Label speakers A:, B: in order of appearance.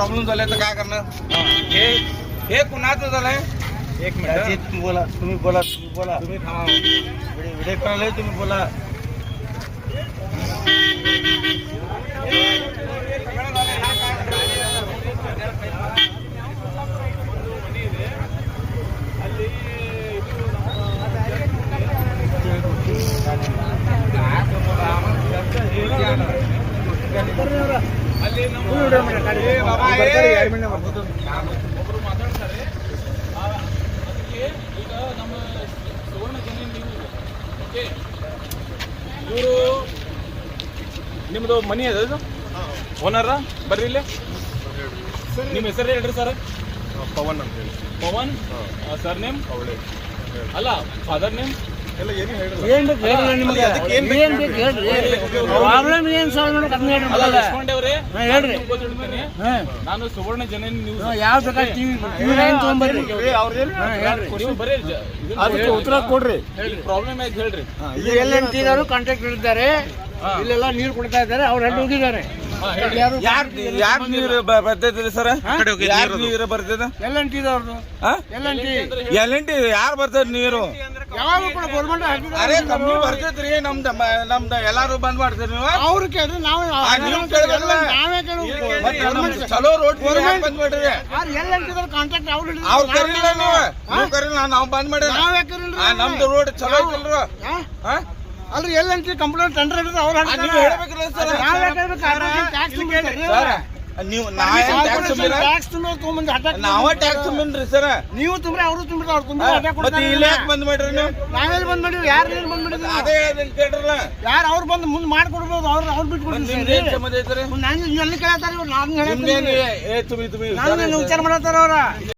A: Problem झाले तर काय करणार? हे कुणाचं झालंय? एक मिनिट
B: तुम्ही बोला तुम्ही
A: थांबा.
B: व्हिडिओ करायला तुम्ही बोला.
C: ನಿಮ್ದು ಮನಿ ಅದ ಓನರ ಬರ್ರಿ ಇಲ್ಲಿ. ನಿಮ್ಮ ಹೆಸರು ಹೇಳ್ರಿ ಸರ್.
A: ಪವನ್ ಅಂತ ಹೇಳಿ.
C: ಪವನ್ ಸರ್ ನೇಮ್ ಅಲ್ಲ ಫಾದರ್ ನೇಮ್ ಎಲ್ಲ ಏನು
B: ಹೇಳ್ರಿ.
C: ನಾನು ಸುವರ್ಣ ಜನ ನ್ಯೂಸ್
B: ಯಾವ ತಗೊಂಡ್ಬರ್ರಿ
C: ನೀವು ಬರೀ
B: ಅದಕ್ಕೆ ಉತ್ತರ ಕೊಡ್ರಿ.
C: ಪ್ರಾಬ್ಲಮ್ ಆಯ್ತು ಹೇಳ್ರಿ.
B: LNT ಕಾಂಟ್ರಾಕ್ಟರ್ ಇದ್ದಾರೆ, ಇಲ್ಲೆಲ್ಲ ನೀರು ಕೊಡ್ತಾ ಇದ್ದಾರೆ, ಅವ್ರು ಅಲ್ಲಿ ಹೋಗಿದ್ದಾರೆ.
A: ಯಾರು ನೀರು ಬರ್ತೈತಿ ಸರ್? ಯಾರು ನೀರು ಬರ್ತದ?
B: LNT
A: LNT ಯಾರು ಬರ್ತೈತಿ ನೀರು?
B: ಯಾವಾಗ ಕೂಡ ಗೌರ್ಮೆಂಟ್
A: ಅರೆ ಕಮ್ಮಿ ಬರ್ತೈತ್ರಿ. ನಮ್ದ ಎಲ್ಲಾರು ಬಂದ್ ಮಾಡ್ತೀರಿ ನೀವು?
B: ಅವ್ರು ಕೇಳ್ರಿ, ನಾವು
A: ನೀವು ಕೇಳಿದ್ರಲ್ಲ?
B: ನಾವೇ ಕೇಳುದು.
A: ಚಲೋ ರೋಡ್ ಬಂದ್ ಮಾಡ್ರಿ.
B: LNT ಕಾಂಟ್ರಾಕ್ಟ್
A: ಅವ್ರು ಕರಿಲ್ಲ, ನೀವು ಕರಿಲ್ಲ, ನಾವು ಬಂದ್ ಮಾಡಿ.
B: ನಾವೇ ಕರಿಲ್ರಿ.
A: ನಮ್ದು ರೋಡ್ ಚಲೋ ಐತಿಲ್ರಿ?
B: ಅಲ್ರಿ LNT ಕಂಪ್ಲೇಂಟ್ ಟೆಂಡರ್ ಹಿಡಿದು ಅವ್ರು
A: ನೀವು ಹೇಳ್ಬೇಕ್ರಿ ಸರ್.
B: ನಾವೇ ಕೇಳ್ಬೇಕು. ಟ್ಯಾಕ್ಸ್
A: ನೀವು
B: ಟ್ಯಾಕ್ಸ್ ತೊಗೊಂಬಂದು ಅಟ್ಯಾಕ್
A: ನಾವ ಟ್ಯಾಕ್ಸ್ ತುಂಬಿನ್ರಿ ಸರ್.
B: ನೀವು ತುಂಬ್ರಿ, ಅವರು ತುಂಬ್ರಿ, ಅವ್ರು ತುಂಬ್ರಿ, ಅಟ್ಯಾಕ್
A: ಮತ್ತೆ
B: ಕೊಡ್ತಾರೆ.
A: ಇಲ್ಲಿ ಯಾಕೆ ಬಂದ್ ಮಾಡ್ರಿ ನೀವು?
B: ನಾವೆಲ್ಲಿ ಬಂದ್ ಮಾಡಿವಿ? ಯಾರು ಬಂದ್ ಮಾಡಿದ್ರಿ?
A: ಅದೇ ಕೇಳ್ರಲ್ಲ.
B: ಯಾರು ಅವ್ರು ಬಂದು ಮುಂದೆ ಮಾಡ್ಕೊಡ್ಬೋದು, ಅವ್ರು ಬಿಟ್ಕೊಡ್ತೀವಿ.
A: ನಿಮ್ದೇನ್ ಸಂಬಂಧ ಐತ್ರಿ?
B: ನಾನು ಎಲ್ಲಿ ಕೇಳ್ತಾರೆ ಇವ್ರು? ನಾನು
A: ನಿಮ್ದೇನು?
B: ನಾನು ವಿಚಾರ ಮಾಡತ್ತಾರ ಅವ್ರ.